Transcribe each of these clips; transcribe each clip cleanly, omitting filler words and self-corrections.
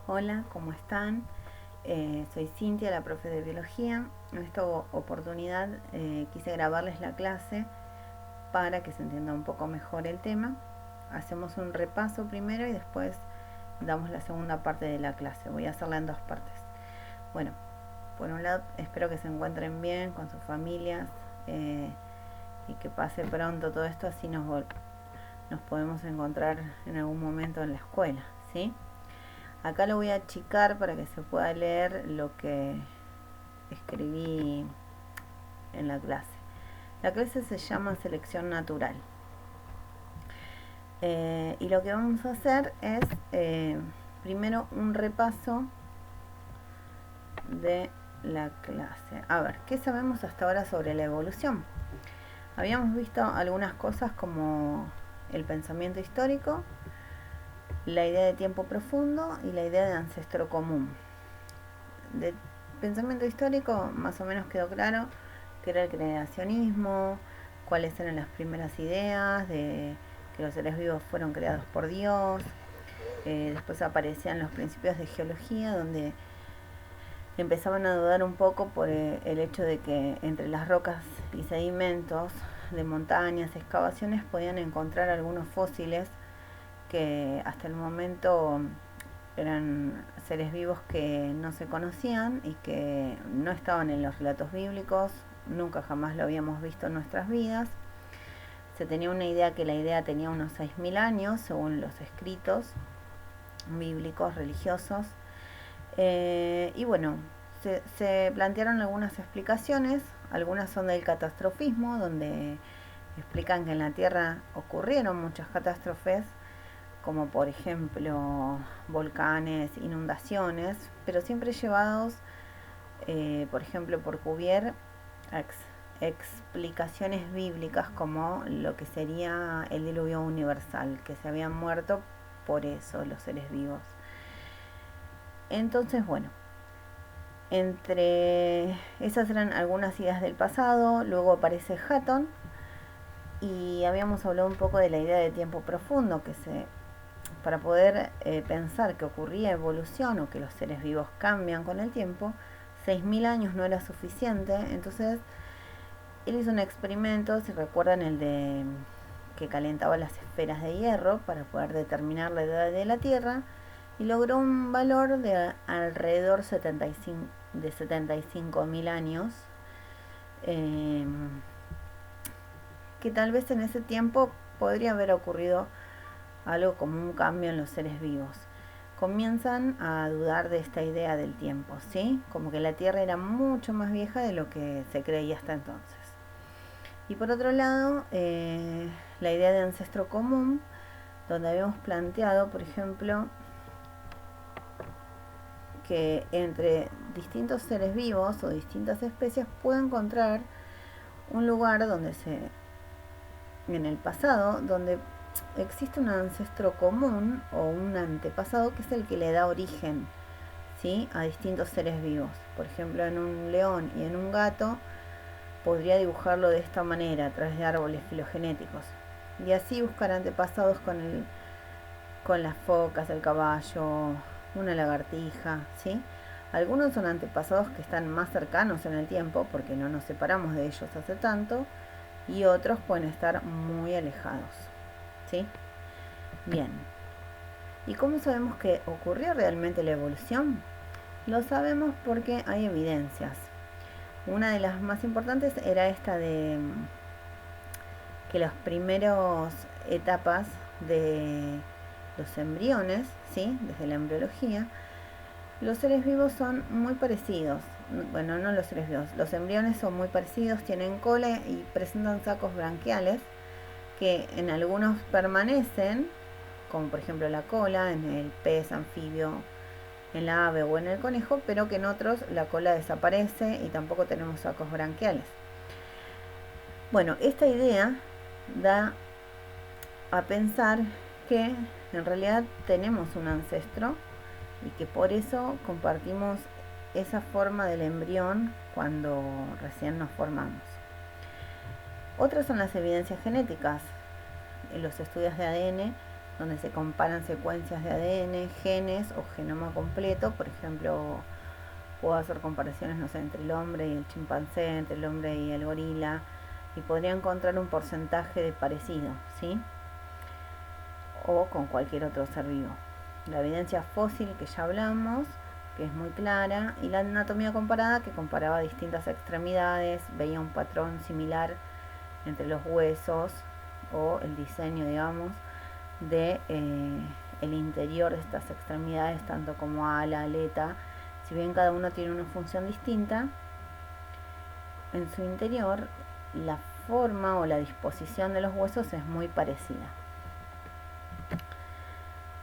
Hola, ¿cómo están? Soy Cintia, la profe de biología. En esta oportunidad quise grabarles la clase para que se entienda un poco mejor el tema. Hacemos un repaso primero y después damos la segunda parte de la clase. Voy a hacerla en dos partes. Bueno, por un lado espero que se encuentren bien con sus familias eh, y que pase pronto todo esto, así nos podemos encontrar en algún momento en la escuela, ¿sí? Acá lo voy a achicar para que se pueda leer lo que escribí en la clase. La clase se llama Selección Natural. Y lo que vamos a hacer es primero un repaso de la clase. A ver, ¿qué sabemos hasta ahora sobre la evolución? Habíamos visto algunas cosas como el pensamiento histórico, la idea de tiempo profundo y la idea de ancestro común. De pensamiento histórico más o menos quedó claro que era el creacionismo, cuáles eran las primeras ideas de que los seres vivos fueron creados por Dios. Después aparecían los principios de geología, donde empezaban a dudar un poco por el hecho de que entre las rocas y sedimentos de montañas, excavaciones, podían encontrar algunos fósiles que hasta el momento eran seres vivos que no se conocían y que no estaban en los relatos bíblicos, nunca jamás lo habíamos visto en nuestras vidas. Se tenía una idea que la idea tenía unos 6000 años, según los escritos bíblicos, religiosos. Y bueno, se plantearon algunas explicaciones, algunas son del catastrofismo, donde explican que en la Tierra ocurrieron muchas catástrofes, como por ejemplo volcanes, inundaciones, pero siempre llevados, por ejemplo, por Cuvier, a explicaciones bíblicas como lo que sería el diluvio universal, que se habían muerto por eso los seres vivos. Entonces, bueno, entre esas eran algunas ideas del pasado, luego aparece Hutton y habíamos hablado un poco de la idea de tiempo profundo, que para poder pensar que ocurría evolución o que los seres vivos cambian con el tiempo, 6000 años no era suficiente. Entonces él hizo un experimento, si recuerdan, el de que calentaba las esferas de hierro para poder determinar la edad de la Tierra, y logró un valor de alrededor de 75.000 años, eh, que tal vez en ese tiempo podría haber ocurrido algo como un cambio en los seres vivos. Comienzan a dudar de esta idea del tiempo, ¿sí? Como que la Tierra era mucho más vieja de lo que se creía hasta entonces. Y por otro lado, la idea de ancestro común, donde habíamos planteado, por ejemplo, que entre distintos seres vivos o distintas especies puede encontrar un lugar en el pasado, donde existe un ancestro común o un antepasado que es el que le da origen, ¿sí?, a distintos seres vivos. Por ejemplo, en un león y en un gato podría dibujarlo de esta manera a través de árboles filogenéticos y así buscar antepasados con las focas, el caballo, una lagartija, ¿sí? Algunos son antepasados que están más cercanos en el tiempo porque no nos separamos de ellos hace tanto, y otros pueden estar muy alejados, ¿sí? Bien. ¿Y cómo sabemos que ocurrió realmente la evolución? Lo sabemos porque hay evidencias. Una de las más importantes era esta de que las primeras etapas de los embriones, ¿sí?, desde la embriología, los seres vivos son muy parecidos. Bueno, no los seres vivos, los embriones son muy parecidos, tienen cola y presentan sacos branquiales que en algunos permanecen, como por ejemplo la cola en el pez anfibio, en la ave o en el conejo, pero que en otros la cola desaparece y tampoco tenemos sacos branquiales. Bueno, esta idea da a pensar que en realidad tenemos un ancestro y que por eso compartimos esa forma del embrión cuando recién nos formamos. Otras son las evidencias genéticas. Los estudios de ADN donde se comparan secuencias de ADN, genes o genoma completo. Por ejemplo, puedo hacer comparaciones, no sé, entre el hombre y el chimpancé, entre el hombre y el gorila, y podría encontrar un porcentaje de parecido, ¿sí? O con cualquier otro ser vivo. La evidencia fósil que ya hablamos, que es muy clara, y la anatomía comparada, que comparaba distintas extremidades, veía un patrón similar entre los huesos o el diseño, digamos, de el interior de estas extremidades, tanto como ala, aleta. Si bien cada uno tiene una función distinta, en su interior la forma o la disposición de los huesos es muy parecida.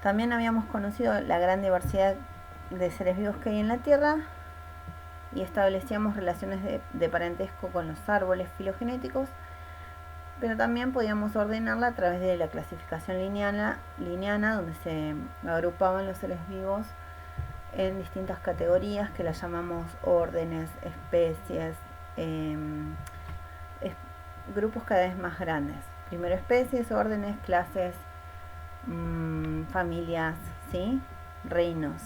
También habíamos conocido la gran diversidad de seres vivos que hay en la Tierra y establecíamos relaciones de parentesco con los árboles filogenéticos, pero también podíamos ordenarla a través de la clasificación lineana, donde se agrupaban los seres vivos en distintas categorías que las llamamos órdenes, especies, grupos cada vez más grandes. Primero especies, órdenes, clases, familias, ¿sí? Reinos.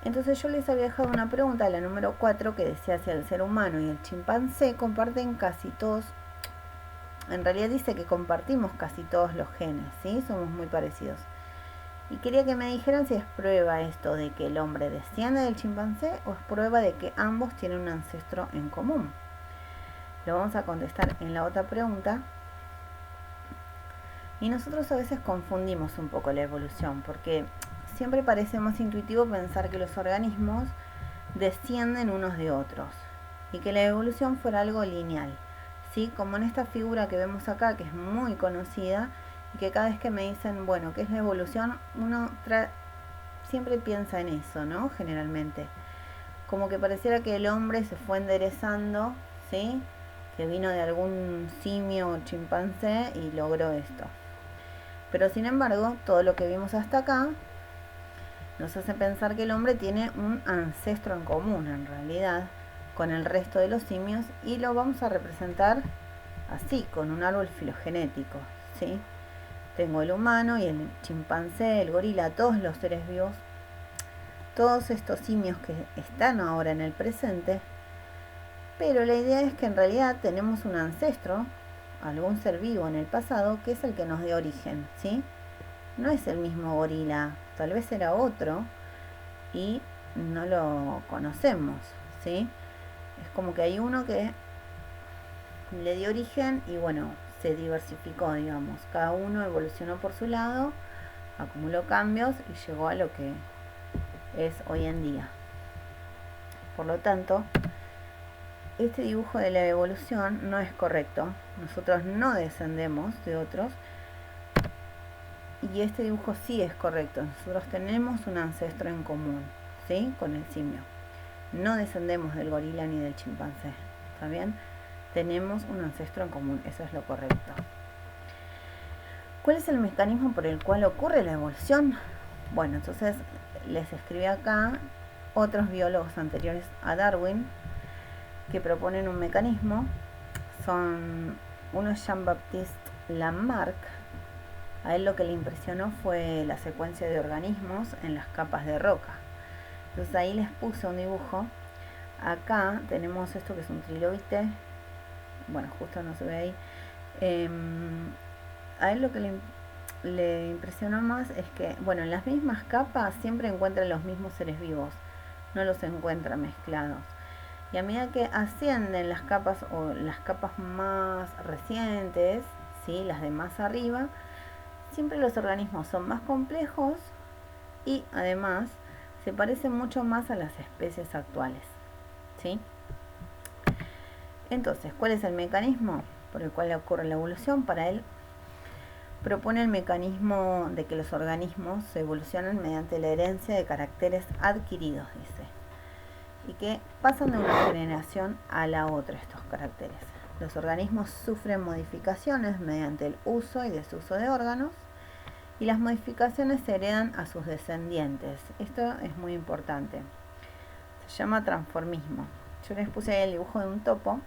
Entonces yo les había dejado una pregunta, la número 4, que decía si el ser humano y el chimpancé comparten casi todos. En realidad dice que compartimos casi todos los genes, ¿sí? Somos muy parecidos. Y quería que me dijeran si es prueba esto de que el hombre desciende del chimpancé o es prueba de que ambos tienen un ancestro en común. Lo vamos a contestar en la otra pregunta. Y nosotros a veces confundimos un poco la evolución, porque siempre parece más intuitivo pensar que los organismos descienden unos de otros y que la evolución fuera algo lineal, ¿sí? Como en esta figura que vemos acá, que es muy conocida, y que cada vez que me dicen, bueno, ¿qué es la evolución? Uno siempre piensa en eso, ¿no? Generalmente. Como que pareciera que el hombre se fue enderezando, ¿sí? Que vino de algún simio o chimpancé y logró esto. Pero sin embargo, todo lo que vimos hasta acá nos hace pensar que el hombre tiene un ancestro en común, en realidad, con el resto de los simios, y lo vamos a representar así, con un árbol filogenético, ¿sí? Tengo el humano y el chimpancé, el gorila, todos los seres vivos, todos estos simios que están ahora en el presente, pero la idea es que en realidad tenemos un ancestro, algún ser vivo en el pasado, que es el que nos dio origen, ¿sí? No es el mismo gorila, tal vez era otro y no lo conocemos, ¿sí? Es como que hay uno que le dio origen y bueno, se diversificó, digamos. Cada uno evolucionó por su lado, acumuló cambios y llegó a lo que es hoy en día. Por lo tanto, este dibujo de la evolución no es correcto. Nosotros no descendemos de otros. Y este dibujo sí es correcto. Nosotros tenemos un ancestro en común, ¿sí? Con el simio. No descendemos del gorila ni del chimpancé. ¿Está bien? Tenemos un ancestro en común. Eso es lo correcto. ¿Cuál es el mecanismo por el cual ocurre la evolución? Bueno, entonces les escribí acá otros biólogos anteriores a Darwin que proponen un mecanismo. Uno es Jean-Baptiste Lamarck. A él lo que le impresionó fue la secuencia de organismos en las capas de roca. Entonces ahí les puse un dibujo. Acá tenemos esto que es un trilobite. Bueno, justo no se ve ahí. A él lo que le impresionó más es que, bueno, en las mismas capas siempre encuentran los mismos seres vivos. No los encuentra mezclados. Y a medida que ascienden las capas o las capas más recientes, ¿sí? Las de más arriba, siempre los organismos son más complejos y además se parecen mucho más a las especies actuales, ¿sí? Entonces, ¿cuál es el mecanismo por el cual ocurre la evolución? Para él propone el mecanismo de que los organismos se evolucionan mediante la herencia de caracteres adquiridos, dice, y que pasan de una generación a la otra estos caracteres. Los organismos sufren modificaciones mediante el uso y desuso de órganos, y las modificaciones se heredan a sus descendientes. Esto es muy importante. Se llama transformismo. Yo les puse ahí el dibujo de un topo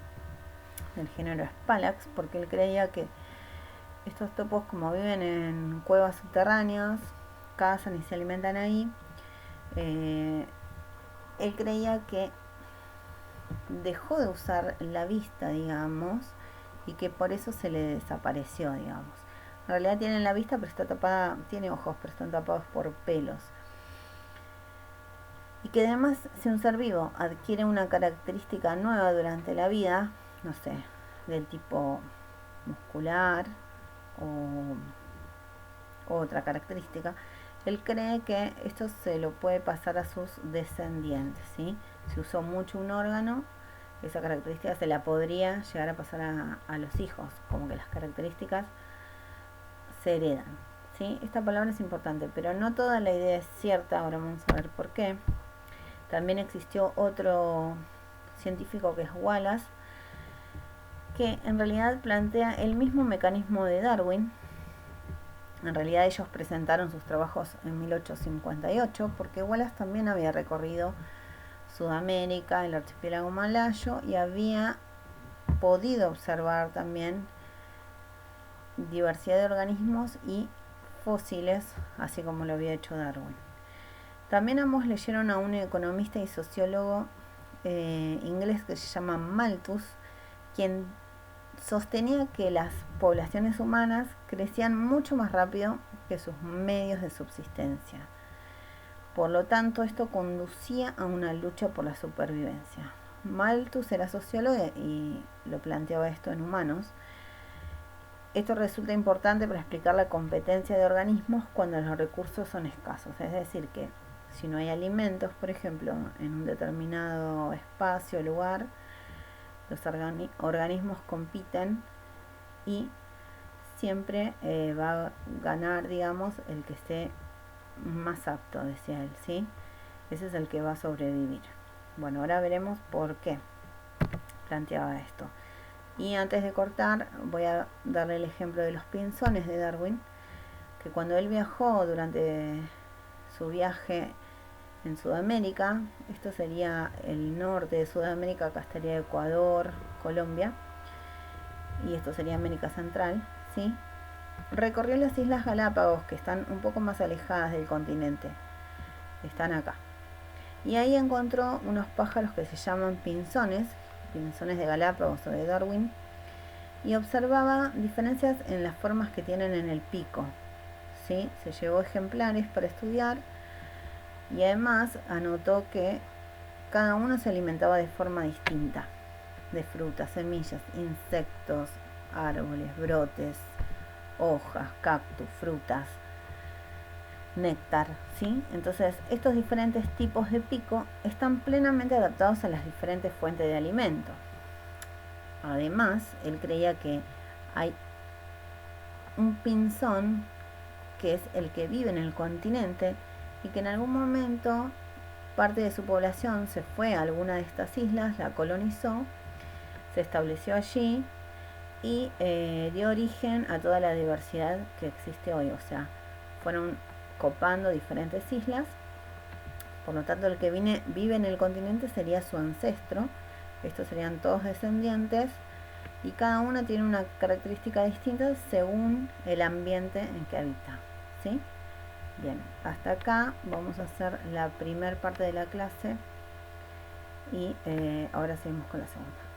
del género Spalax porque él creía que estos topos, como viven en cuevas subterráneas, cazan y se alimentan ahí, él creía que dejó de usar la vista, digamos, y que por eso se le desapareció, digamos. En realidad tiene la vista, pero está tapada, tiene ojos, pero están tapados por pelos. Y que además, si un ser vivo adquiere una característica nueva durante la vida, no sé, del tipo muscular o otra característica, él cree que esto se lo puede pasar a sus descendientes, ¿sí? Si usó mucho un órgano, esa característica se la podría llegar a pasar a los hijos, como que las características se heredan, ¿sí? Esta palabra es importante, pero no toda la idea es cierta, ahora vamos a ver por qué. También existió otro científico que es Wallace, que en realidad plantea el mismo mecanismo de Darwin. En realidad ellos presentaron sus trabajos en 1858 porque Wallace también había recorrido Sudamérica, el archipiélago malayo, y había podido observar también diversidad de organismos y fósiles, así como lo había hecho Darwin. También ambos leyeron a un economista y sociólogo inglés que se llama Malthus, quien sostenía que las poblaciones humanas crecían mucho más rápido que sus medios de subsistencia. Por lo tanto, esto conducía a una lucha por la supervivencia. Malthus era sociólogo y lo planteaba esto en humanos. Esto resulta importante para explicar la competencia de organismos cuando los recursos son escasos. Es decir, que si no hay alimentos, por ejemplo, en un determinado espacio o lugar, los organismos compiten y siempre va a ganar, digamos, el que esté más apto, decía él, ¿sí? Ese es el que va a sobrevivir. Bueno, ahora veremos por qué planteaba esto. Y antes de cortar, voy a darle el ejemplo de los pinzones de Darwin, que cuando él viajó durante su viaje en Sudamérica, esto sería el norte de Sudamérica, acá estaría Ecuador, Colombia, y esto sería América Central, ¿sí? Recorrió las Islas Galápagos, que están un poco más alejadas del continente, están acá. Y ahí encontró unos pájaros que se llaman pinzones de Galápagos o de Darwin, y observaba diferencias en las formas que tienen en el pico, ¿sí? Se llevó ejemplares para estudiar y además anotó que cada uno se alimentaba de forma distinta, de frutas, semillas, insectos, árboles, brotes, hojas, cactus, frutas, néctar, ¿sí? Entonces, estos diferentes tipos de pico están plenamente adaptados a las diferentes fuentes de alimento. Además, él creía que hay un pinzón que es el que vive en el continente y que en algún momento parte de su población se fue a alguna de estas islas, la colonizó, se estableció allí y dio origen a toda la diversidad que existe hoy. O sea, fueron copando diferentes islas. Por lo tanto, el que vive en el continente sería su ancestro. Estos serían todos descendientes y cada una tiene una característica distinta según el ambiente en que habita, ¿sí? Bien, hasta acá vamos a hacer la primera parte de la clase y ahora seguimos con la segunda.